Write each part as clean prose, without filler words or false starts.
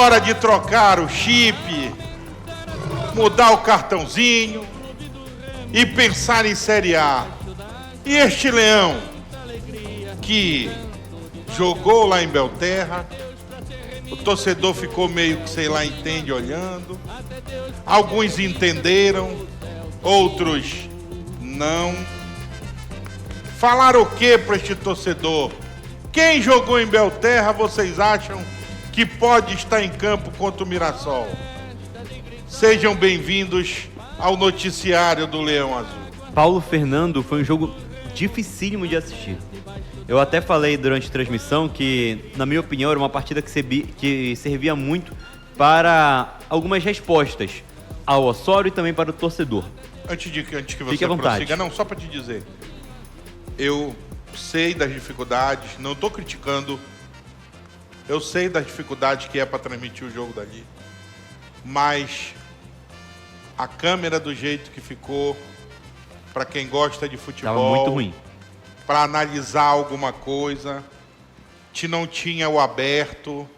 hora de trocar o chip, mudar o cartãozinho e pensar em Série A. E este Leão, que jogou lá em Belterra, o torcedor ficou meio que, sei lá, entende, olhando. Alguns entenderam, outros não. Falaram o que para este torcedor? Quem jogou em Belterra, vocês acham que pode estar em campo contra o Mirassol? Sejam bem-vindos ao noticiário do Leão Azul. Paulo Fernando, foi um jogo dificílimo de assistir. Eu até falei durante a transmissão que, na minha opinião, era uma partida que servia muito para algumas respostas ao Osório e também para o torcedor. Antes que você Fique à vontade. prossiga, não, só para te dizer, eu sei das dificuldades, não estou criticando, eu sei das dificuldades que é para transmitir o jogo dali, mas a câmera do jeito que ficou, para quem gosta de futebol, estava muito ruim. Para analisar alguma coisa, não tinha o aberto,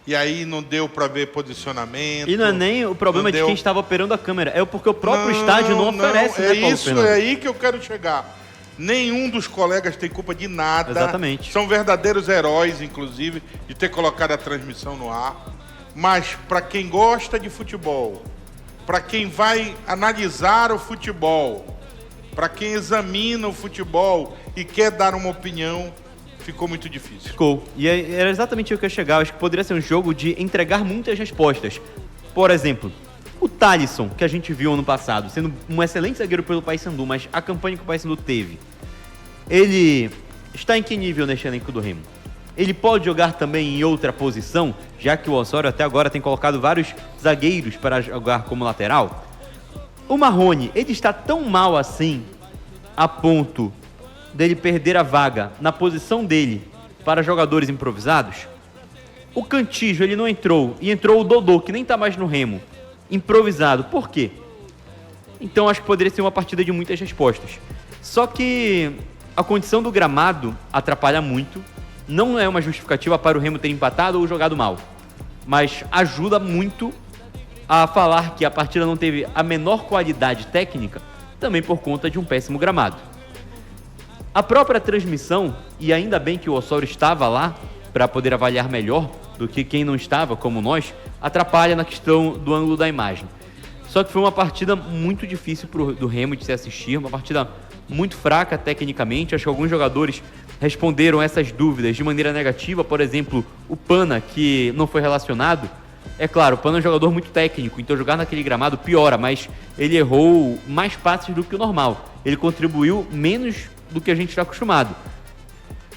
e aí não deu para ver posicionamento. E não é nem o problema de quem estava operando a câmera, é porque o próprio estádio não oferece, né, Paulo Fernando? É aí que eu quero chegar. Nenhum dos colegas tem culpa de nada. Exatamente. São verdadeiros heróis, inclusive, de ter colocado a transmissão no ar. Mas para quem gosta de futebol, para quem vai analisar o futebol, para quem examina o futebol e quer dar uma opinião, ficou muito difícil. Ficou. E era exatamente o que eu ia chegar. Eu acho que poderia ser um jogo de entregar muitas respostas. Por exemplo, o Thalisson, que a gente viu ano passado, sendo um excelente zagueiro pelo Paysandu, mas a campanha que o Paysandu teve, ele está em que nível neste elenco do Remo? Ele pode jogar também em outra posição, já que o Osório até agora tem colocado vários zagueiros para jogar como lateral? O Marrone, ele está tão mal assim, a ponto dele perder a vaga na posição dele para jogadores improvisados? O Cantijo, ele não entrou, e entrou o Dodô, que nem está mais no Remo, improvisado. Por quê? Então acho que poderia ser uma partida de muitas respostas. Só que a condição do gramado atrapalha muito. Não é uma justificativa para o Remo ter empatado ou jogado mal, mas ajuda muito a falar que a partida não teve a menor qualidade técnica, também por conta de um péssimo gramado. A própria transmissão, e ainda bem que o Osório estava lá para poder avaliar melhor do que quem não estava, como nós, atrapalha na questão do ângulo da imagem. Só que foi uma partida muito difícil do Remo de se assistir, uma partida muito fraca tecnicamente. Acho que alguns jogadores responderam essas dúvidas de maneira negativa. Por exemplo, o Pana, que não foi relacionado. É claro, o Pana é um jogador muito técnico, então jogar naquele gramado piora, mas ele errou mais passes do que o normal. Ele contribuiu menos do que a gente está acostumado.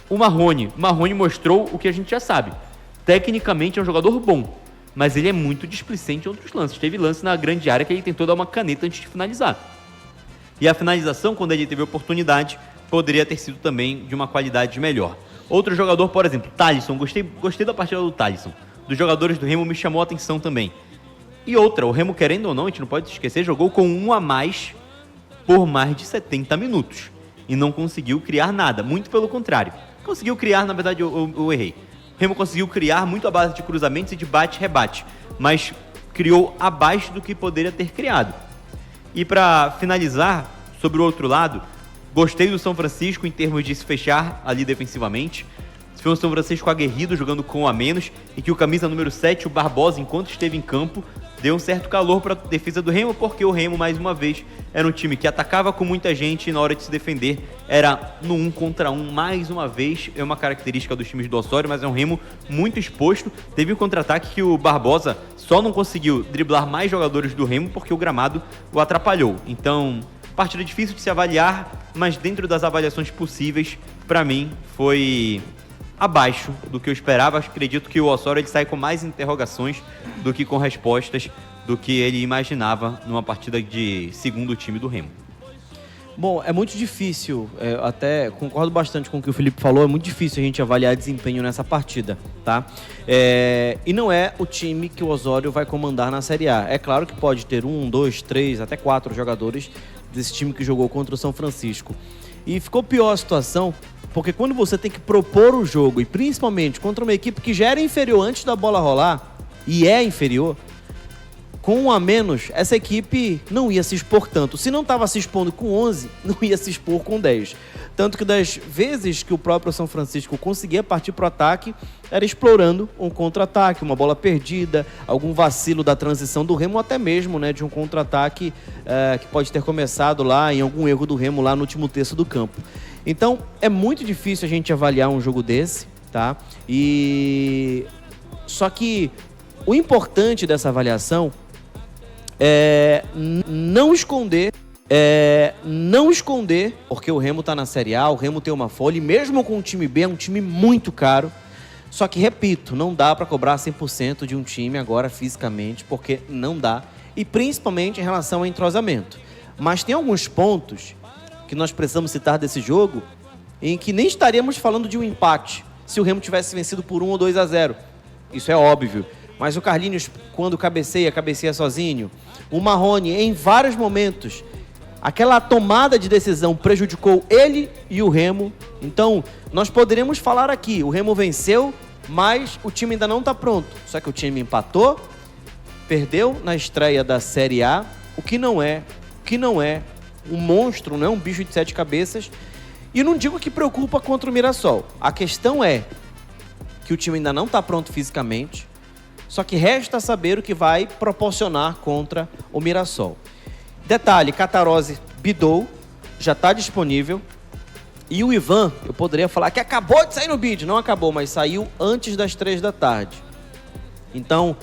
O Marrone mostrou o que a gente já sabe. Tecnicamente é um jogador bom, mas ele é muito displicente em outros lances. Teve lance na grande área que ele tentou dar uma caneta antes de finalizar. E a finalização, quando ele teve oportunidade, poderia ter sido também de uma qualidade melhor. Outro jogador, por exemplo, Thalisson. Gostei da partida do Thalisson. Dos jogadores do Remo me chamou a atenção também. E outra, o Remo, querendo ou não, a gente não pode esquecer, jogou com um a mais por mais de 70 minutos. E não conseguiu criar nada, muito pelo contrário. Conseguiu criar, na verdade eu errei. O Remo conseguiu criar muito à base de cruzamentos e de bate-rebate, mas criou abaixo do que poderia ter criado. E para finalizar, sobre o outro lado, gostei do São Francisco em termos de se fechar ali defensivamente. Foi um São Francisco aguerrido, jogando com um a menos, e que o camisa número 7, o Barbosa, enquanto esteve em campo, deu um certo calor para a defesa do Remo, porque o Remo, mais uma vez, era um time que atacava com muita gente e na hora de se defender era no 1 contra 1, mais uma vez. É uma característica dos times do Osório, mas é um Remo muito exposto. Teve um contra-ataque que o Barbosa só não conseguiu driblar mais jogadores do Remo porque o gramado o atrapalhou. Então, partida difícil de se avaliar, mas dentro das avaliações possíveis, para mim, foi abaixo do que eu esperava. Acredito que o Osório ele sai com mais interrogações do que com respostas do que ele imaginava numa partida de segundo time do Remo. Bom, é muito difícil, até concordo bastante com o que o Felipe falou, é muito difícil a gente avaliar desempenho nessa partida, tá? E não é o time que o Osório vai comandar na Série A. É claro que pode ter 1, 2, 3, até 4 jogadores desse time que jogou contra o São Francisco. E ficou pior a situação, porque quando você tem que propor o jogo, e principalmente contra uma equipe que já era inferior antes da bola rolar, e é inferior, com 1 a menos, essa equipe não ia se expor tanto. Se não estava se expondo com 11, não ia se expor com 10. Tanto que das vezes que o próprio São Francisco conseguia partir para o ataque, era explorando um contra-ataque, uma bola perdida, algum vacilo da transição do Remo, ou até mesmo, né, de um contra-ataque que pode ter começado lá em algum erro do Remo lá no último terço do campo. Então, é muito difícil a gente avaliar um jogo desse, tá? Só que o importante dessa avaliação é não esconder, porque o Remo tá na Série A, o Remo tem uma folha, e mesmo com o time B, é um time muito caro. Só que, repito, não dá para cobrar 100% de um time agora fisicamente, porque não dá, e principalmente em relação ao entrosamento. Mas tem alguns pontos que nós precisamos citar desse jogo, em que nem estaríamos falando de um empate, se o Remo tivesse vencido por 1 ou 2 a 0. Isso é óbvio. Mas o Carlinhos, quando cabeceia sozinho. O Marrone, em vários momentos, aquela tomada de decisão prejudicou ele e o Remo. Então, nós poderíamos falar aqui, o Remo venceu, mas o time ainda não está pronto. Só que o time empatou, perdeu na estreia da Série A, o que não é um monstro, não é um bicho de 7 cabeças. E não digo que preocupa contra o Mirassol. A questão é que o time ainda não está pronto fisicamente, só que resta saber o que vai proporcionar contra o Mirassol. Detalhe, Catarose bidou, já está disponível. E o Ivan, eu poderia falar que acabou de sair no bid. Não acabou, mas saiu antes das 3 da tarde. Então,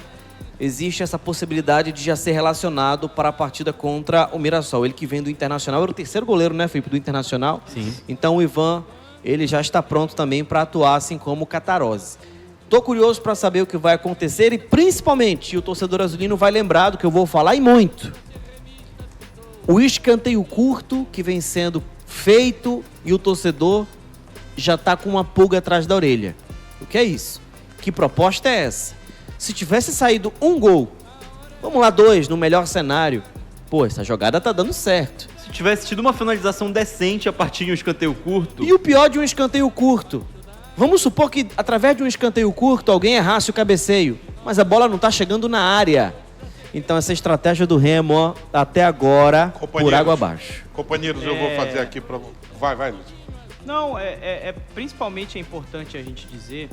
existe essa possibilidade de já ser relacionado para a partida contra o Mirassol. Ele que vem do Internacional, era o terceiro goleiro, né, Felipe, do Internacional. Sim. Então o Ivan, ele já está pronto também para atuar, assim como o Catarose. Tô curioso para saber o que vai acontecer e principalmente o torcedor azulino vai lembrar do que eu vou falar e muito. O escanteio curto que vem sendo feito e o torcedor já está com uma pulga atrás da orelha. O que é isso? Que proposta é essa? Se tivesse saído um gol, vamos lá 2 no melhor cenário, pô, essa jogada tá dando certo. Se tivesse tido uma finalização decente a partir de um escanteio curto... E o pior de um escanteio curto? Vamos supor que, através de um escanteio curto, alguém errasse o cabeceio, mas a bola não está chegando na área. Então, essa estratégia do Remo, ó, até agora, por água abaixo. Companheiros, eu vou fazer aqui para... Vai, Lúcio. Não, principalmente é importante a gente dizer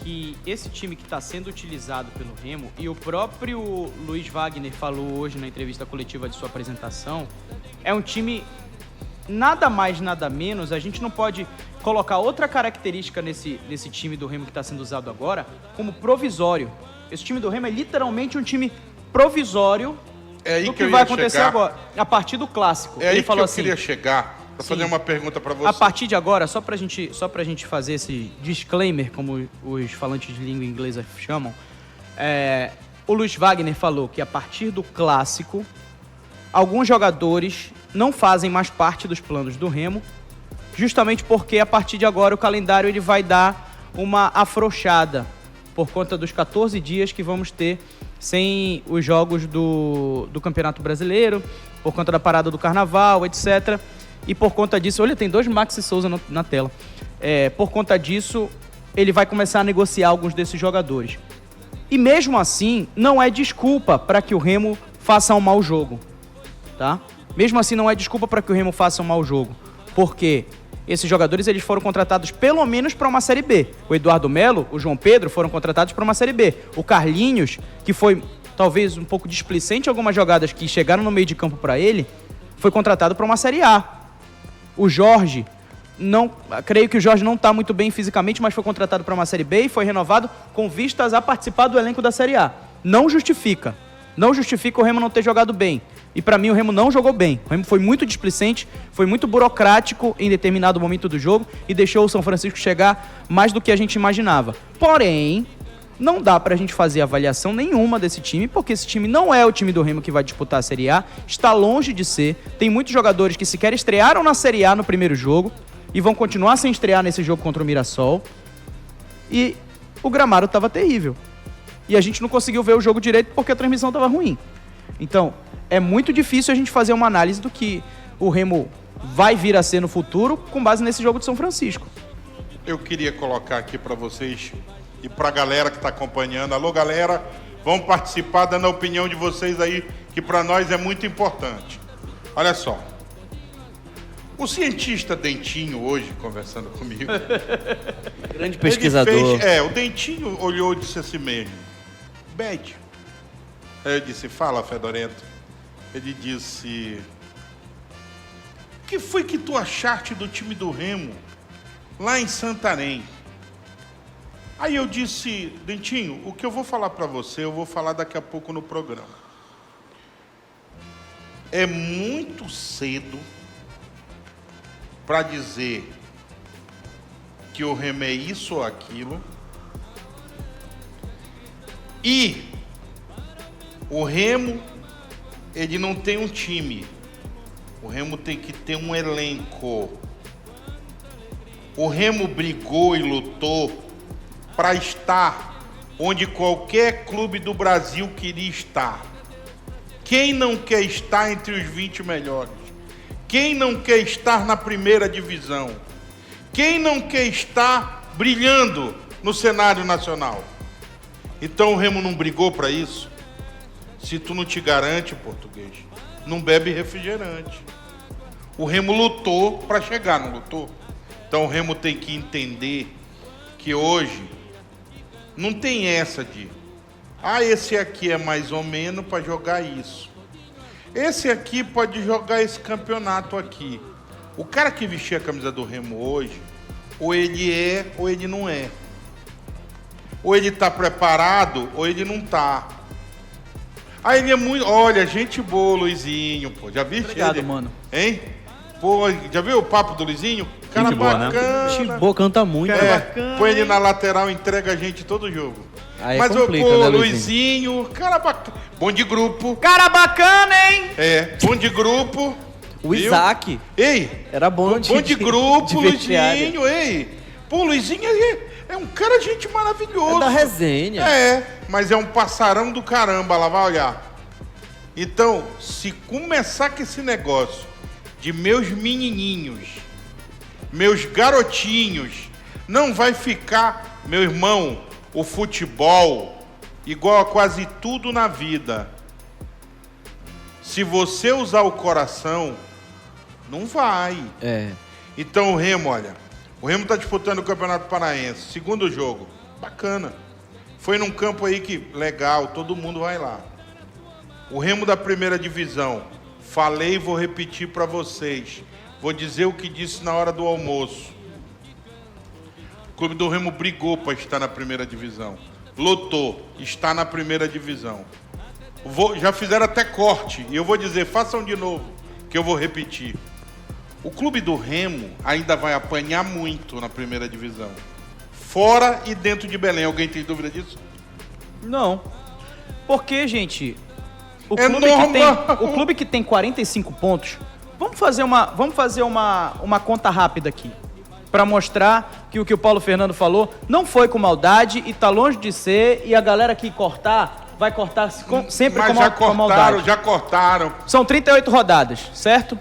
que esse time que está sendo utilizado pelo Remo, e o próprio Luiz Wagner falou hoje na entrevista coletiva de sua apresentação, é um time nada mais, nada menos. A gente não pode colocar outra característica nesse time do Remo que está sendo usado agora como provisório. Esse time do Remo é literalmente um time provisório do que vai acontecer agora, a partir do clássico. Ele falou assim, eu queria chegar para fazer uma pergunta para você. A partir de agora, só pra gente fazer esse disclaimer, como os falantes de língua inglesa chamam, o Luiz Wagner falou que a partir do clássico, alguns jogadores não fazem mais parte dos planos do Remo, justamente porque a partir de agora o calendário ele vai dar uma afrouxada por conta dos 14 dias que vamos ter sem os jogos do Campeonato Brasileiro, por conta da parada do Carnaval, etc. E por conta disso, olha, tem 2 Maxi Souza na tela. Por conta disso, ele vai começar a negociar alguns desses jogadores. E mesmo assim, não é desculpa para que o Remo faça um mau jogo, tá? Mesmo assim, não é desculpa para que o Remo faça um mau jogo, porque esses jogadores eles foram contratados pelo menos para uma Série B. O Eduardo Melo, o João Pedro foram contratados para uma Série B. O Carlinhos, que foi talvez um pouco displicente em algumas jogadas que chegaram no meio de campo para ele, foi contratado para uma Série A. O Jorge, creio que o Jorge não está muito bem fisicamente, mas foi contratado para uma Série B e foi renovado com vistas a participar do elenco da Série A. Não justifica o Remo não ter jogado bem. E para mim o Remo não jogou bem. O Remo foi muito displicente, foi muito burocrático em determinado momento do jogo e deixou o São Francisco chegar mais do que a gente imaginava. Porém, não dá pra gente fazer avaliação nenhuma desse time, porque esse time não é o time do Remo que vai disputar a Série A, está longe de ser. Tem muitos jogadores que sequer estrearam na Série A no primeiro jogo e vão continuar sem estrear nesse jogo contra o Mirassol. E o gramado estava terrível. E a gente não conseguiu ver o jogo direito porque a transmissão estava ruim. Então, é muito difícil a gente fazer uma análise do que o Remo vai vir a ser no futuro com base nesse jogo de São Francisco. Eu queria colocar aqui para vocês e para a galera que está acompanhando. Alô, galera, vão participar dando a opinião de vocês aí, que para nós é muito importante. Olha só. O cientista Dentinho, hoje, conversando comigo... Grande pesquisador. O Dentinho olhou e disse assim mesmo, Bede. Aí eu disse, fala, Fedorento. Ele disse, o que foi que tu achaste do time do Remo lá em Santarém? Aí eu disse, Dentinho, o que eu vou falar para você, eu vou falar daqui a pouco no programa. É muito cedo para dizer que o Remo é isso ou aquilo. E o Remo, ele não tem um time. O Remo tem que ter um elenco. O Remo brigou e lutou para estar onde qualquer clube do Brasil queria estar. Quem não quer estar entre os 20 melhores? Quem não quer estar na primeira divisão? Quem não quer estar brilhando no cenário nacional? Então o Remo não brigou para isso? Se tu não te garante, português, não bebe refrigerante. O Remo lutou para chegar, não lutou? Então o Remo tem que entender que hoje não tem essa de esse aqui é mais ou menos para jogar isso. Esse aqui pode jogar esse campeonato aqui. O cara que vestia a camisa do Remo hoje, ou ele é ou ele não é. Ou ele está preparado ou ele não está. Aí ele é muito... Olha, gente boa, Luizinho, pô. Já viu? Obrigado, ele? mano. Hein? Pô, já viu o papo do Luizinho? Cara Gente boa, né? bacana. Gente boa, canta muito. É, bacana, põe ele hein? na lateral, entrega a gente todo jogo. Aí Mas complica, pô, né, Luizinho, cara bacana. Bom de grupo. Cara bacana, hein? É, bom de grupo. O viu? Isaac Ei, era bom de grupo, de vestiário. Luizinho, ei. Pô, Luizinho é um cara, gente maravilhoso. É da resenha. É, mas é um passarão do caramba, lá vai olhar. Então, se começar com esse negócio de meus menininhos, meus garotinhos, não vai ficar, meu irmão, o futebol igual a quase tudo na vida. Se você usar o coração, não vai. É. Então o Remo, olha, o Remo está disputando o Campeonato Paraense, segundo jogo, bacana. Foi num campo aí que, legal, todo mundo vai lá. O Remo da primeira divisão, falei e vou repetir para vocês. Vou dizer o que disse na hora do almoço. O Clube do Remo brigou para estar na primeira divisão. Lotou, está na primeira divisão. Já fizeram até corte, e eu vou dizer, façam de novo, que eu vou repetir. O Clube do Remo ainda vai apanhar muito na primeira divisão. Fora e dentro de Belém. Alguém tem dúvida disso? Não. Porque, gente, o É clube que tem 45 pontos, vamos fazer uma conta rápida aqui. Pra mostrar que o que o Paulo Fernando falou não foi com maldade e tá longe de ser, e a galera que cortar, vai cortar sempre com maldade. Já cortaram. São 38 rodadas, certo?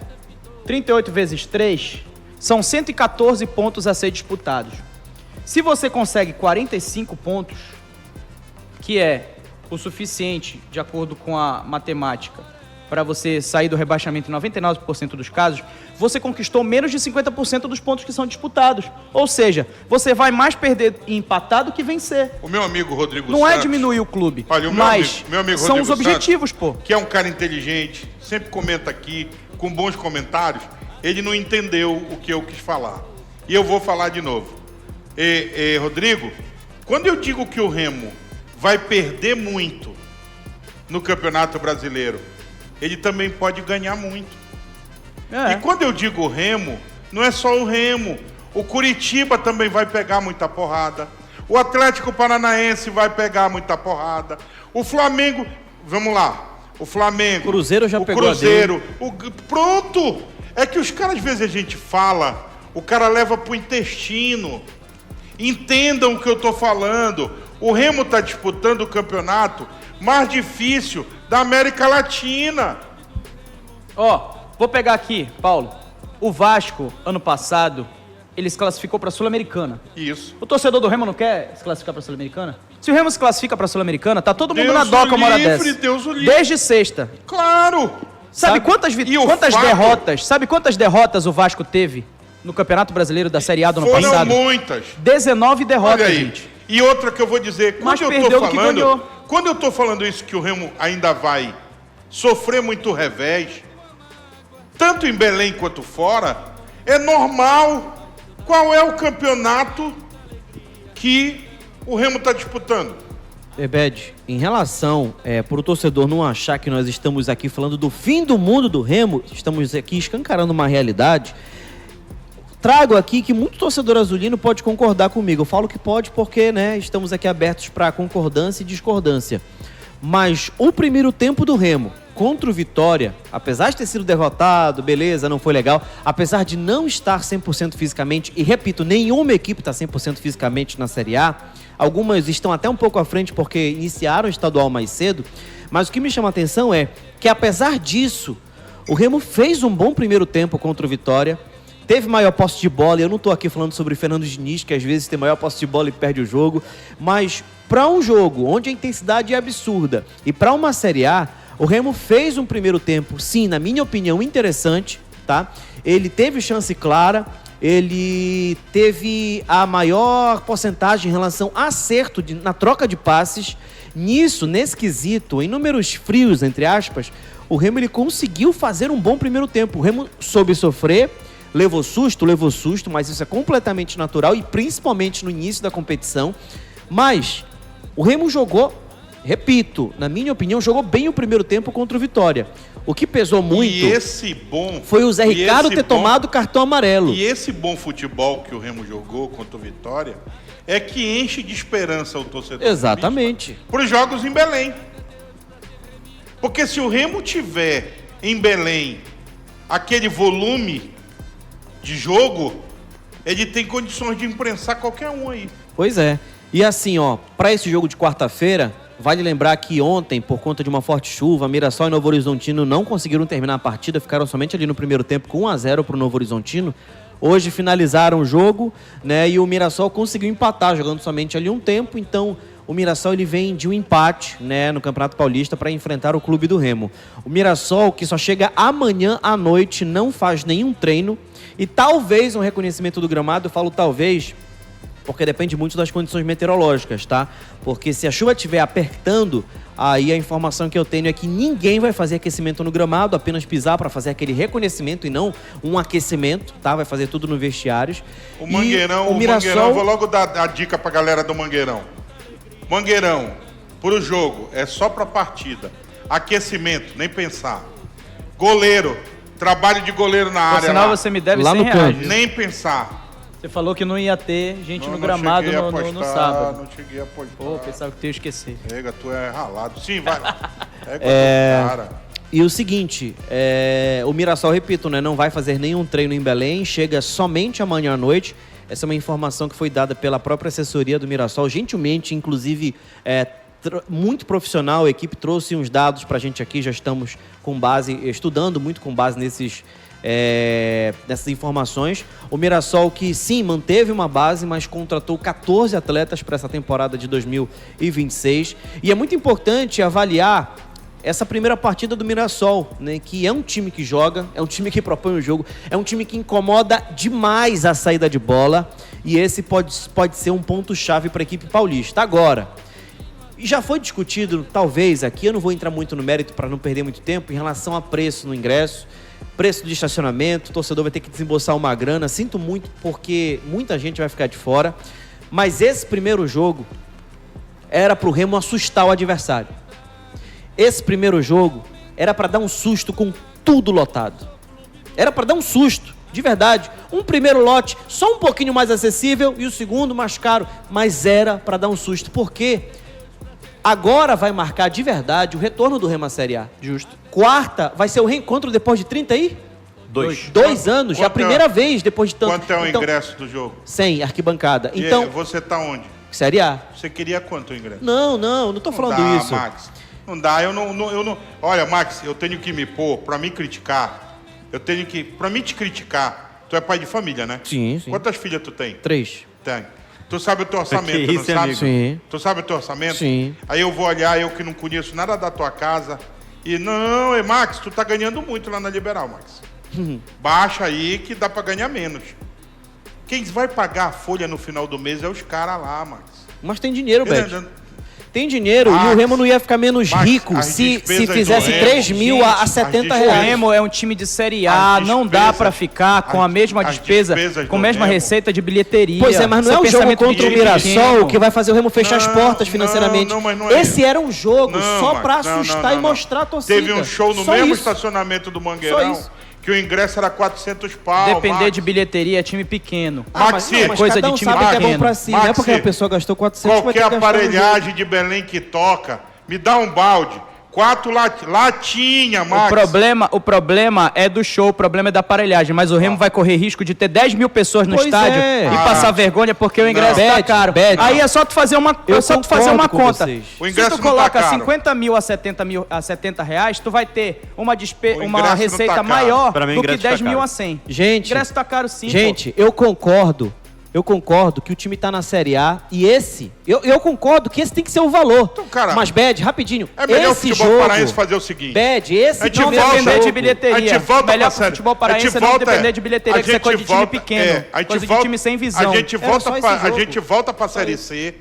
38 vezes 3, são 114 pontos a ser disputados. Se você consegue 45 pontos, que é o suficiente, de acordo com a matemática, para você sair do rebaixamento em 99% dos casos, você conquistou menos de 50% dos pontos que são disputados. Ou seja, você vai mais perder e empatar do que vencer. O meu amigo Rodrigo Não Santos, é diminuir o clube, olha, mas meu amigo são Rodrigo os objetivos, pô. que é um cara inteligente, sempre comenta aqui, com bons comentários, ele não entendeu o que eu quis falar. E eu vou falar de novo. Rodrigo, quando eu digo que o Remo vai perder muito no Campeonato Brasileiro, ele também pode ganhar muito. É. E quando eu digo Remo, não é só o Remo. O Curitiba também vai pegar muita porrada. O Atlético Paranaense vai pegar muita porrada. O Flamengo, vamos lá. O Flamengo. Cruzeiro já pegou Cruzeiro. Pronto! É que os caras, às vezes a gente fala, o cara leva pro intestino. Entendam o que eu tô falando. O Remo tá disputando o campeonato mais difícil da América Latina. Ó, vou pegar aqui, Paulo. O Vasco, ano passado, ele se classificou para a Sul-Americana. Isso. O torcedor do Remo não quer se classificar para a Sul-Americana? Se o Remo se classifica pra Sul-Americana, tá todo mundo Deus na doca o uma hora livre, dessa. Deus o livre. Desde sexta. Claro! Sabe E o quantas fato- derrotas? Sabe quantas derrotas o Vasco teve no Campeonato Brasileiro da Série A do ano Foram passado? muitas. 19 derrotas, Olha aí. gente. E outra que eu vou dizer, Mas quando eu perdeu tô o que falando, ganhou. quando eu tô falando isso que o Remo ainda vai sofrer muito revés, tanto em Belém quanto fora, é normal. Qual é o campeonato que o Remo está disputando? Bebed, em relação para o torcedor não achar que nós estamos aqui falando do fim do mundo do Remo, estamos aqui escancarando uma realidade, trago aqui que muito torcedor azulino pode concordar comigo. Eu falo que pode porque, né, estamos aqui abertos para concordância e discordância. Mas o primeiro tempo do Remo contra o Vitória, apesar de ter sido derrotado, beleza, não foi legal, apesar de não estar 100% fisicamente, e repito, nenhuma equipe está 100% fisicamente na Série A, algumas estão até um pouco à frente porque iniciaram o estadual mais cedo, mas o que me chama a atenção é que apesar disso, o Remo fez um bom primeiro tempo contra o Vitória, teve maior posse de bola, e eu não estou aqui falando sobre Fernando Diniz, que às vezes tem maior posse de bola e perde o jogo, mas para um jogo onde a intensidade é absurda e para uma Série A, o Remo fez um primeiro tempo, sim, na minha opinião, interessante, tá? Ele teve chance clara, ele teve a maior porcentagem em relação a acerto na troca de passes. Nesse quesito, em números frios, entre aspas, o Remo ele conseguiu fazer um bom primeiro tempo. O Remo soube sofrer, levou susto, mas isso é completamente natural e principalmente no início da competição. Mas o Remo jogou, repito, na minha opinião, jogou bem o primeiro tempo contra o Vitória. O que pesou muito foi o Zé Ricardo ter tomado cartão amarelo. E esse bom futebol que o Remo jogou contra o Vitória é que enche de esperança o torcedor. Exatamente. Para os jogos em Belém. Porque se o Remo tiver em Belém aquele volume de jogo, ele tem condições de imprensar qualquer um aí. Pois é. E assim, ó, para esse jogo de quarta-feira, vale lembrar que ontem, por conta de uma forte chuva, Mirassol e Novo Horizontino não conseguiram terminar a partida, ficaram somente ali no primeiro tempo com 1-0 para o Novo Horizontino. Hoje finalizaram o jogo, né, e o Mirassol conseguiu empatar, jogando somente ali um tempo, então o Mirassol ele vem de um empate, né, no Campeonato Paulista para enfrentar o Clube do Remo. O Mirassol, que só chega amanhã à noite, não faz nenhum treino, e talvez um reconhecimento do gramado, eu falo talvez, porque depende muito das condições meteorológicas, tá? Porque se a chuva estiver apertando, aí a informação que eu tenho é que ninguém vai fazer aquecimento no gramado, apenas pisar para fazer aquele reconhecimento e não um aquecimento, tá? Vai fazer tudo no vestiários. O Mangueirão, Mirassol... vou logo dar a dica pra galera do Mangueirão. Mangueirão, pro jogo, é só pra partida. Aquecimento, nem pensar. Goleiro, trabalho de goleiro na Por área sinal, lá. você me deve Lá no R$100. campo. Nem pensar. Você falou que não ia ter gente no Não gramado cheguei a no apostar, sábado. Não cheguei a apostar. Pô, pensava que tu ia esquecer. Pega, tu é ralado. Sim, vai. Pega o cara. E o seguinte, o Mirassol, repito, né, não vai fazer nenhum treino em Belém, chega somente amanhã à noite. Essa é uma informação que foi dada pela própria assessoria do Mirassol, gentilmente, inclusive, muito profissional. A equipe trouxe uns dados pra gente aqui, já estamos estudando muito com base nessas informações. O Mirassol que sim, manteve uma base, mas contratou 14 atletas para essa temporada de 2026. E é muito importante avaliar essa primeira partida do Mirassol, né, que é um time que joga, é um time que propõe o jogo, é um time que incomoda demais a saída de bola, e esse pode ser um ponto-chave para a equipe paulista. Agora, já foi discutido, talvez aqui, eu não vou entrar muito no mérito para não perder muito tempo, em relação a preço no ingresso, preço de estacionamento, o torcedor vai ter que desembolsar uma grana. Sinto muito porque muita gente vai ficar de fora, mas esse primeiro jogo era para o Remo assustar o adversário. Esse primeiro jogo era para dar um susto com tudo lotado. Era para dar um susto, de verdade. Um primeiro lote só um pouquinho mais acessível e o segundo mais caro, mas era para dar um susto. Por quê? Agora vai marcar de verdade o retorno do Remo à Série A. Justo. Quarta vai ser o reencontro depois de 2. 2 anos, já a primeira vez depois de tanto. Quanto é o ingresso do jogo? 100, arquibancada. E Então, você tá onde? Série A. Você queria quanto o ingresso? Não tô falando dá, isso. Max. Não dá, eu não. Olha, Max, eu tenho que me pôr, pra me criticar, pra mim te criticar, tu é pai de família, né? Sim. Quantas filhas tu tem? 3. Tem. Tu sabe o teu orçamento, Que não isso, sabe? amigo? Sim. Tu sabe o teu orçamento? Sim. Aí eu vou olhar, eu que não conheço nada da tua casa, e não, Max, tu tá ganhando muito lá na Liberal, Max. Baixa aí que dá pra ganhar menos. Quem vai pagar a folha no final do mês é os caras lá, Max. Mas tem dinheiro, Ele- Bete. Tem dinheiro Max, e o Remo não ia ficar menos Max, rico as se despesas fizesse do Remo, 3 mil a gente, 70 as O reais. Remo é um time de Série A, As não dá despesas- pra ficar com a mesma as despesa, despesas com a do mesma Remo. receita de bilheteria. Pois é, mas não Seu é o jogo pensamento contra o de Mirassol pequeno. que vai fazer o Remo fechar as Não, portas não, financeiramente. não, mas não é Esse isso. era um jogo Não, só Max, pra não, assustar não, e não. mostrar a torcida. Teve um show no Só mesmo isso. estacionamento do Só Mangueirão, isso. que o ingresso era 400 pau, Depender Max. de bilheteria é time pequeno. Ah, Maxi, mas coisa cada de um time sabe que é bom pequeno. pra si. Não é porque Maxi, a pessoa gastou 400 vai ter Qualquer que gastar no jogo. aparelhagem de Belém que toca, me dá um balde. 4 latinha, Max. O problema é do show, o problema é da aparelhagem, mas o Remo vai correr risco de ter 10 mil pessoas no Pois estádio é. e passar vergonha porque o ingresso tá Bad, caro. bad. Aí é só tu fazer uma, Eu concordo com conta. vocês. O Se ingresso tu não tá coloca caro. 50 mil a 70 reais, tu vai ter uma, O ingresso uma não receita tá caro. maior Pra mim, o do que ingresso tá 10 mil caro. a 100. Gente, O ingresso tá caro sim, gente, eu concordo que o time tá na Série A e eu concordo que esse tem que ser o valor. Então, cara, mas, Bad, rapidinho, É melhor o esse futebol jogo... paraense fazer o seguinte. Bad, esse A gente não volta- depender jogo. de bilheteria. A gente volta Melhor pra pro série. futebol A paraense gente é não volta- depender de bilheteria, a que isso é coisa de gente time volta- pequeno. a gente Coisa volta- de time sem visão. A gente Era volta só esse pra, a jogo. gente volta pra Série C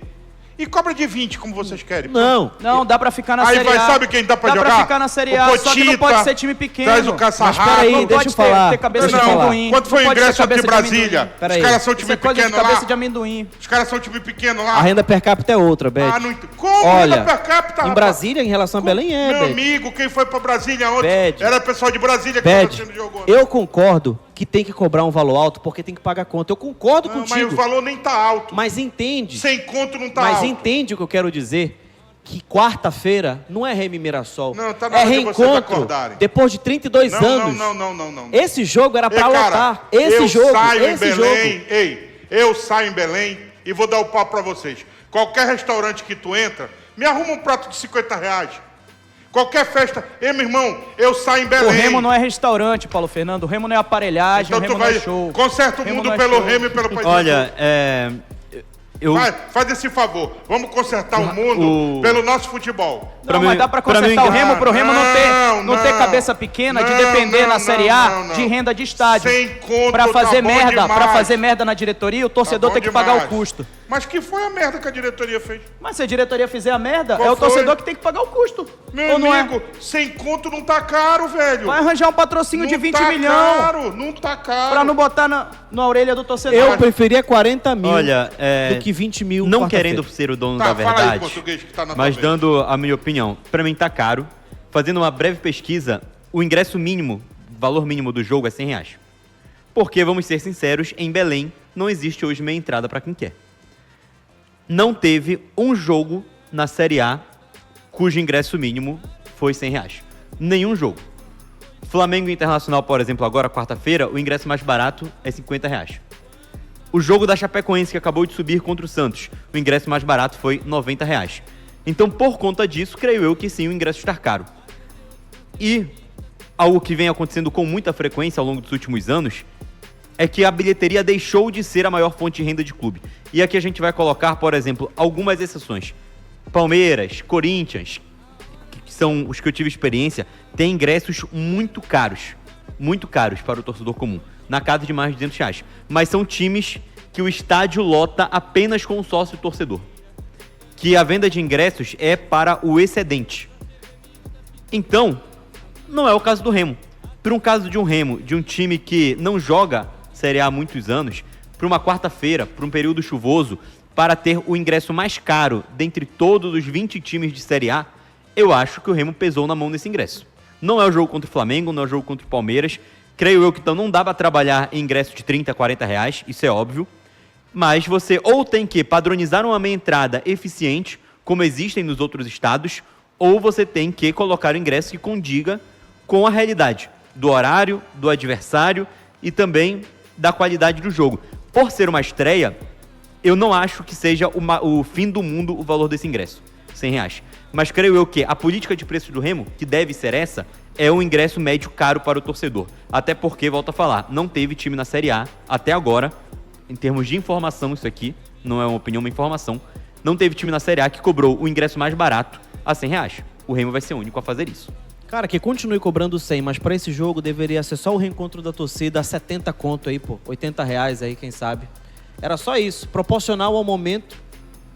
e cobra de 20, como vocês querem. Não. Não, dá pra ficar na Aí Série vai, A. sabe quem dá pra jogar? Dá pra ficar na Série O A, só que não Potita, pode ser time pequeno. traz o Caçarrato. Mas peraí, Não deixa pode eu falar. ter cabeça Deixa de eu falar. amendoim. Quanto foi o Não pode ter ingresso de cabeça Brasília? amendoim. Peraí. Os caras são Isso time é coisa de pequeno cabeça lá. de amendoim. Os caras são time pequeno lá. A renda per capita é outra, Bad. Ah, não ent- Como Olha, renda per capita, em rapaz? Brasília, em relação a Belém, é, Meu Bad. amigo, quem foi pra Brasília ontem? Bad. Era o pessoal de Brasília que Bad, estava sendo jogando. eu concordo que tem que cobrar um valor alto porque tem que pagar conta. Eu concordo Não, mas contigo. o valor nem tá alto. Mas entende. Sem conto não tá Mas alto. entende o que eu quero dizer? Que quarta-feira não é Remo e Mirassol. Não, tá na é hora de vocês reencontro acordarem. depois de 32 anos. Não. Esse jogo era pra Ei, cara, lotar. Esse eu jogo, saio em esse Belém, jogo. eu saio em Belém e vou dar o papo pra vocês. Qualquer restaurante que tu entra, me arruma um prato de 50 reais. Qualquer festa. Ei, meu irmão, eu saio em Belém. O Remo não é restaurante, Paulo Fernando. O Remo não é aparelhagem, Então o Remo tu não vai... é show. Conserta o Remo mundo não é pelo show. Remo e pelo país. Olha, eu... Faz esse favor. Vamos consertar o mundo pelo nosso futebol. Pra Não, mim- mas dá pra pra mim- consertar o Remo pro Remo não ter Não, cabeça pequena de não, depender não, na não, Série A não, não. de renda de estádio. Sem conto, pra fazer tá bom merda, demais. pra fazer merda na diretoria, o torcedor Tá tem bom que pagar o demais. custo. Mas que foi a merda que a diretoria fez? Mas se a diretoria fizer a merda, Qual é o foi? torcedor que tem que pagar o custo. Meu Ou não é? amigo, sem conto não tá caro, velho. Vai arranjar um patrocínio de 20 tá milhões Caro, não tá caro. pra não botar na orelha do torcedor. Eu preferia 40 mil Olha, do que 20 mil. não quarta-feira. querendo ser o dono Tá, da fala aí, verdade, português, que tá na tua mas vez. dando a minha opinião, pra mim tá caro. Fazendo uma breve pesquisa, o ingresso mínimo, valor mínimo do jogo é R$100. Porque, vamos ser sinceros, em Belém não existe hoje meia entrada pra quem quer. Não teve um jogo na Série A cujo ingresso mínimo foi R$100. Nenhum jogo. Flamengo e Internacional, por exemplo, agora, quarta-feira, o ingresso mais barato é R$50. O jogo da Chapecoense, que acabou de subir contra o Santos, o ingresso mais barato foi R$90. Então, por conta disso, creio eu que sim, o ingresso está caro. E algo que vem acontecendo com muita frequência ao longo dos últimos anos é que a bilheteria deixou de ser a maior fonte de renda de clube. E aqui a gente vai colocar, por exemplo, algumas exceções. Palmeiras, Corinthians, que são os que eu tive experiência, têm ingressos muito caros para o torcedor comum, na casa de mais de R$200. Mas são times que o estádio lota apenas com o sócio torcedor, que a venda de ingressos é para o excedente. Então, não é o caso do Remo. Para um caso de um Remo, de um time que não joga Série A há muitos anos, para uma quarta-feira, para um período chuvoso, para ter o ingresso mais caro dentre todos os 20 times de Série A, eu acho que o Remo pesou na mão nesse ingresso. Não é o jogo contra o Flamengo, não é o jogo contra o Palmeiras. Creio eu que então não dá para trabalhar em ingresso de R$30, R$40, isso é óbvio. Mas você ou tem que padronizar uma meia entrada eficiente, como existem nos outros estados, ou você tem que colocar o ingresso que condiga com a realidade do horário, do adversário e também da qualidade do jogo. Por ser uma estreia, eu não acho que seja o fim do mundo o valor desse ingresso, R$100. Mas creio eu que a política de preços do Remo, que deve ser essa, é um ingresso médio caro para o torcedor. Até porque, volto a falar, não teve time na Série A até agora, em termos de informação isso aqui, não é uma opinião, uma informação, não teve time na Série A que cobrou o ingresso mais barato a R$100. O Remo vai ser o único a fazer isso. Cara, que continue cobrando 100, mas pra esse jogo deveria ser só o reencontro da torcida a 70 conto aí, pô. R$80 aí, quem sabe. Era só isso, proporcional ao momento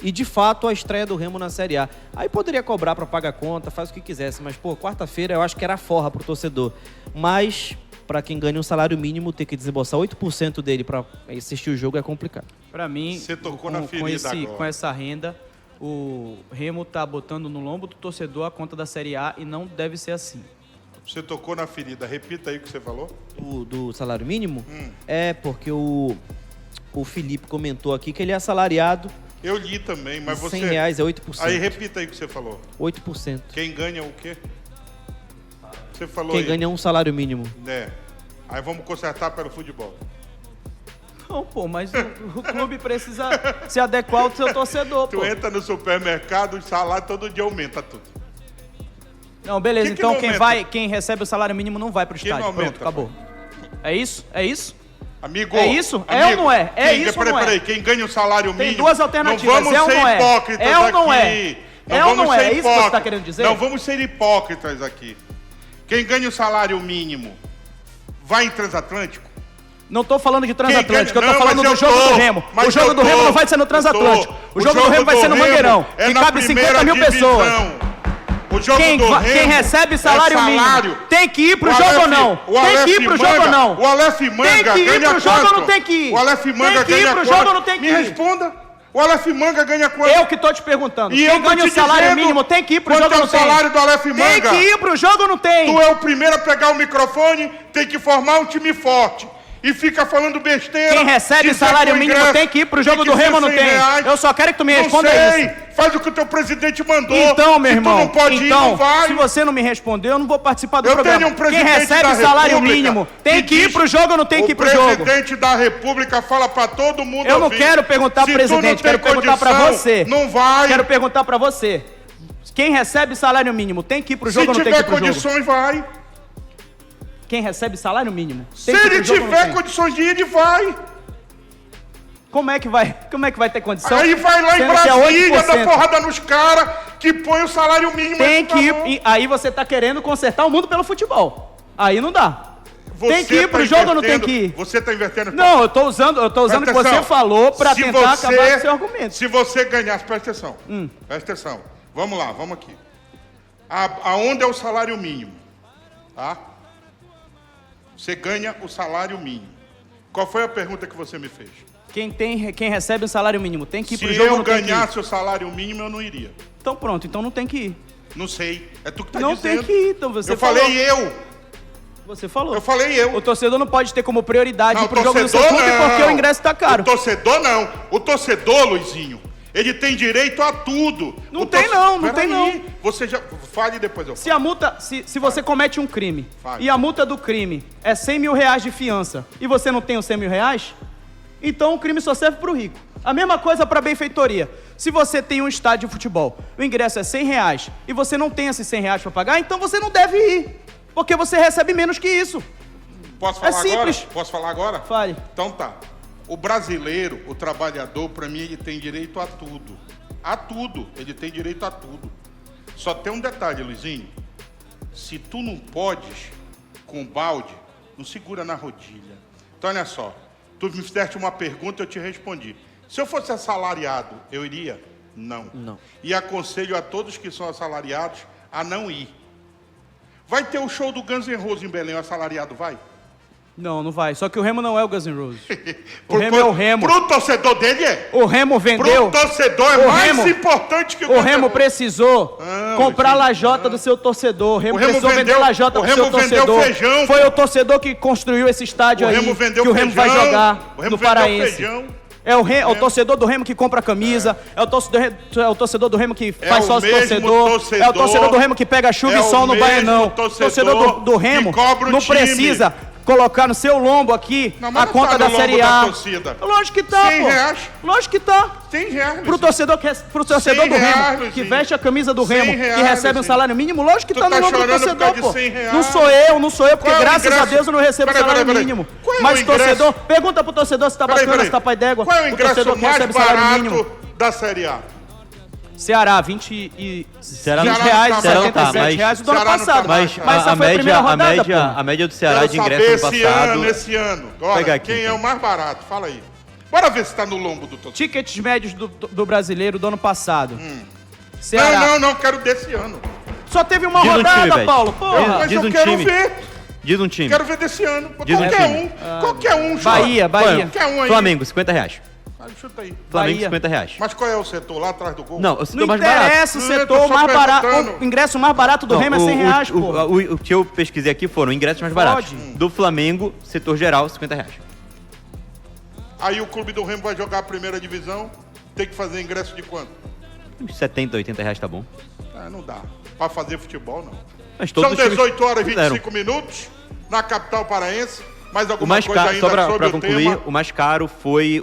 e, de fato, a estreia do Remo na Série A. Aí poderia cobrar pra pagar conta, faz o que quisesse, mas, pô, quarta-feira eu acho que era forra pro torcedor. Mas, pra quem ganha um salário mínimo, ter que desembolsar 8% dele pra assistir o jogo é complicado. Pra mim, Você tocou na ferida agora. com essa renda, o Remo tá botando no lombo do torcedor a conta da Série A e não deve ser assim. Você tocou na ferida. Repita aí o que você falou. Do salário mínimo? É, porque o Felipe comentou aqui que ele é assalariado. Eu li também, mas você... R$100 é 8%. Aí repita aí o que você falou. 8%. Quem ganha o quê? Você falou Quem aí. ganha um salário mínimo. É. Aí vamos consertar pelo futebol. Não, pô, mas o clube precisa se adequar ao seu torcedor, Tu pô. entra no supermercado, o salário todo dia aumenta tudo. Não, beleza, Que então não aumenta? quem recebe o salário mínimo não vai pro Que estádio. não aumenta, Pronto, acabou. É isso? É isso? Amigo, É isso? É amigo, ou não é? É quem, isso ou não é? Peraí, quem ganha o salário mínimo... Tem duas alternativas, Não vamos é ou ser não é? hipócritas É ou não aqui. é? É ou vamos não é? ser É isso que você tá hipócritas. querendo dizer? Não vamos ser hipócritas aqui. Quem ganha o salário mínimo vai em transatlântico? Não tô falando de transatlântico, eu Não, tô falando mas do jogo do Remo. mas O jogo eu do tô, Remo não vai ser no transatlântico. eu tô. O jogo do Remo vai ser no Remo Mangueirão, é que na cabe 50 primeira mil pessoas. divisão. O jogo Quem do Remo recebe salário mínimo tem que ir pro O jogo ou Aleph- não? o Tem Aleph que ir pro jogo Manga- ou não? O Aleph Manga Tem que ir ganha pro jogo ou quanto? não tem que ir? O Aleph Manga Tem que ir ganha pro quanto? jogo ou não tem que Me ir? responda. O Aleph Manga ganha quanto? Eu que tô te perguntando. E eu Quem tô ganha o te salário dizendo mínimo tem que ir pro quanto jogo é ou o não tem? salário do Aleph Tem Manga? que ir pro jogo ou não tem? Tu é o primeiro a pegar o microfone, tem que formar um time forte. E fica falando besteira. Quem recebe dizer salário que o mínimo ingresso tem que ir pro jogo tem do que Remo ou ser não tem? R$100. Eu só quero que tu me responda não sei. isso. Faz o que o teu presidente mandou. Então, meu Se irmão, tu não pode ir, não vai. se você não me responder, eu não vou participar do Eu programa. tenho um presidente Quem recebe da salário República mínimo tem que ir diz- pro jogo ou não tem que ir pro O jogo? presidente da República fala pra todo mundo Eu não ouvir. quero perguntar pro Se tu não presidente, tem quero perguntar pra condição, você. Não vai. Quero perguntar pra você. Quem recebe salário mínimo tem que ir pro Se jogo ou não tem que tiver ir pro jogo? condições, vai. Quem recebe salário mínimo Se tem que ir pro ele jogo ou não tiver tem? condições de ir, ele vai. Como é que vai ter condição? Aí vai lá em sendo que é Brasília, dá 8%? porrada nos caras que põe o salário mínimo. Tem aí que ir. tá bom. E aí você tá querendo consertar o mundo pelo futebol. Aí não dá. Você Tem que ir tá pro jogo ou não tem invertendo- que ir? Você tá invertendo. Não, eu tô usando o que Presta você atenção. falou pra Se tentar você- acabar com o seu argumento. Se você ganhasse, presta atenção. Presta atenção. Vamos lá, vamos aqui. Aonde é o salário mínimo? Tá? Você ganha o salário mínimo. Qual foi a pergunta que você me fez? Quem recebe o salário mínimo tem que ir Se pro jogo ou eu não tem que ir? ganhasse o salário mínimo, eu não iria. Então pronto, então não tem que ir. Não sei. É tu que tá Não dizendo. tem que ir, então você Eu falou. falei eu. Você falou. Eu falei eu. O torcedor não pode ter como prioridade Não, ir pro jogo do seu clube porque o ingresso tá caro. O torcedor não. O torcedor, Luizinho, ele tem direito a tudo. Não tem não, não tem Peraí, você já... Fale depois, eu falo. Se a multa, se você comete um crime Fale. e a multa do crime é 100 mil reais de fiança e você não tem os 100 mil reais, então o crime só serve pro rico. A mesma coisa para benfeitoria. Se você tem um estádio de futebol, o ingresso é 100 reais e você não tem esses 100 reais para pagar, então você não deve ir, porque você recebe menos que isso. Posso falar agora? simples. Posso falar agora? Fale. Então tá. O brasileiro, o trabalhador, para mim, ele tem direito a tudo. A tudo. Ele tem direito a tudo. Só tem um detalhe, Luizinho. Se tu não podes, com balde, não segura na rodilha. Então, olha só. Tu me fizeste uma pergunta, eu te respondi. Se eu fosse assalariado, eu iria? Não. Não. E aconselho a todos que são assalariados a não ir. Vai ter o show do Guns N' Roses em Belém, o assalariado vai? Não, não vai. Só que o Remo não é o Guns N' Roses. O Remo é o Remo. Pro torcedor dele é. O Remo vendeu. Pro torcedor é O mais Remo- importante que o O Guns N' Remo Roses. precisou comprar a gente, lajota do seu torcedor. O Remo O Remo precisou vender vendeu- a lajota o do Remo seu vendeu torcedor. feijão, Foi pô. o torcedor que construiu esse estádio O aí Remo vendeu que o Remo vai feijão, jogar o Remo no vendeu Paraense. feijão. É o torcedor do Remo que compra a camisa, é o torcedor do Remo que faz o sócio mesmo torcedor, torcedor, é o torcedor do Remo que pega chuva é e sol o no mesmo Baianão. O torcedor torcedor do Remo que cobra o não time. precisa colocar no seu lombo aqui Não, mas a não conta tá no da lombo Série da A. torcida. Lógico que tá, 100 pô. reais. Lógico que tá. 100 reais. Pro Luizinho. torcedor do 100 reais, Remo, que Luizinho. veste a camisa do 100 Remo, reais, que recebe um Luizinho. salário mínimo, lógico que Tu tá tá no nome do chorando por torcedor, causa de pô. 100 reais? Não sou eu, porque Qual é o graças a ingresso? Deus eu não recebo Peraí, salário peraí. mínimo. Qual é Mas o ingresso? torcedor... Pergunta pro torcedor se tá bacana, se tá pai d'égua. Qual é o ingresso torcedor que mais recebe salário mínimo. barato da Série A? Ceará, 20 Ceará não- reais, Ceará não 77 tá, reais do ano Ceará não tá passado. mais. Mas essa a foi a primeira rodada, pô. a média do Ceará Quero de ingresso saber no passado... esse ano. Pegar Olha, aqui, quem é então. o mais barato? Fala aí. Bora ver se tá no lombo do torcedor. Tickets médios do brasileiro do ano passado. Ceará. Não, quero desse ano. Só teve uma Diz um rodada, time, velho. Paulo. Porra. Mas diz eu um quero time. ver. Diz um time. Quero ver desse ano. Diz um time. Qualquer um. chuta. Bahia. Qualquer um aí. Flamengo, R$50. Chuta aí. Flamengo, Bahia. R$50. Mas qual é o setor lá atrás do gol? Não, o Não setor mais barato. interessa o Não, eu setor tô só mais barato. perguntando. O ingresso mais barato do Não, Remo é 100 reais, pô. o que eu pesquisei aqui foram ingressos mais baratos. Pode. Do Flamengo, setor geral, R$50. Aí o clube do Remo vai jogar a primeira divisão, tem que fazer ingresso de quanto? Uns R$70, R$80 tá bom. Ah, não dá. Pra fazer futebol, não. Mas todos São os times 18 horas e fizeram. 25 minutos na capital paraense. Mais O alguma mais coisa caro, ainda só pra sobre o concluir, tema? o mais caro foi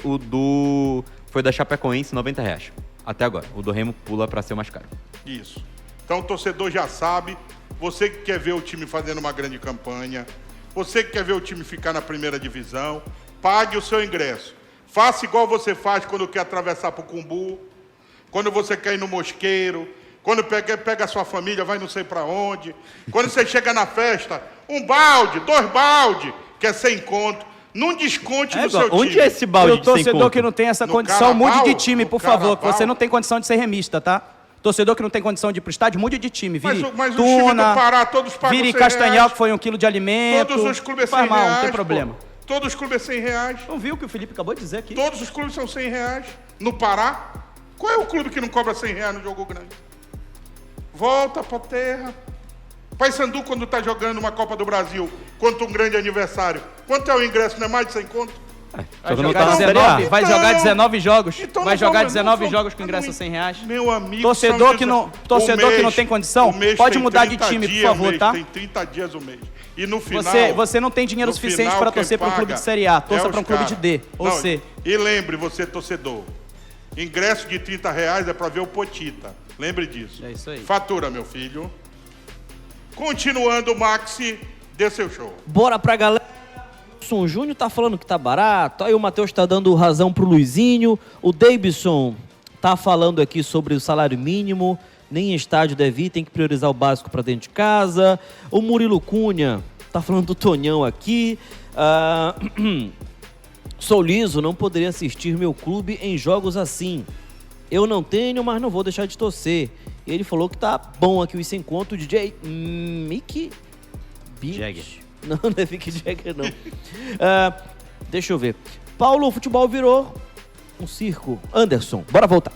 foi da Chapecoense, R$90. Até agora. O do Remo pula pra ser o mais caro. Isso. Então o torcedor já sabe. Você que quer ver o time fazendo uma grande campanha, você que quer ver o time ficar na primeira divisão, pague o seu ingresso. Faça igual você faz quando quer atravessar pro Cumbu, quando você quer ir no Mosqueiro, quando pega a sua família, vai não sei para onde. Quando você chega na festa, 1 balde, 2 balde, quer 100 conto. Não desconte no seu onde time. é esse E balde o de 100 torcedor conto? que não tem essa No condição, mude Carnaval? de time, No por favor, que Carnaval? você não tem condição de ser remista, tá? Torcedor que não tem condição de ir pro estádio, mude de time. Vire Mas o time do Tuna, Pará, todos pagam vire 100 Castanhal, reais. que foi 1 quilo de alimento. Todos os clubes é 100 Faz mal, reais. não tem pô. problema. Todos os clubes é 100 reais. Não viu o que o Felipe acabou de dizer aqui? Todos os clubes são 100 reais. No Pará, qual é o clube que não cobra 100 reais no jogo grande? Volta pra terra. Paysandu, quando tá jogando uma Copa do Brasil contra um grande aniversário, quanto é o ingresso? Não é mais de 100 conto? Só que não Jogar tá na Série A. 19, vai Então- jogar 19 jogos. Então vai não jogar vamos- 19 não jogos com vamos- ingresso a 100 reais. Meu amigo, Torcedor são que não- o torcedor que não tem condição, o mês pode tem mudar de 30 time, por dias, favor, o mês tá? Tem 30 dias o mês. E no final... Você não tem dinheiro no suficiente final, para quem torcer para um clube paga de Série A. é Torça os para um clube de cara. D ou Não, C. E lembre, você torcedor, ingresso de 30 reais é para ver o Potita. Lembre disso. É isso aí. Fatura, meu filho. Continuando, Maxi, dê seu show. Bora pra galera. O Júnior tá falando que tá barato. Aí o Matheus tá dando razão pro Luizinho. O Davidson tá falando aqui sobre o salário mínimo. Nem em estádio deve ir, tem que priorizar o básico pra dentro de casa. O Murilo Cunha tá falando do Tonhão aqui. Sou liso, não poderia assistir meu clube em jogos assim. Eu não tenho, mas não vou deixar de torcer. Ele falou que tá bom aqui o sem conto. O DJ Mickey Jagger. Não, não é Mick Jagger, não. Deixa eu ver. Paulo, o futebol virou um circo. Anderson, bora voltar.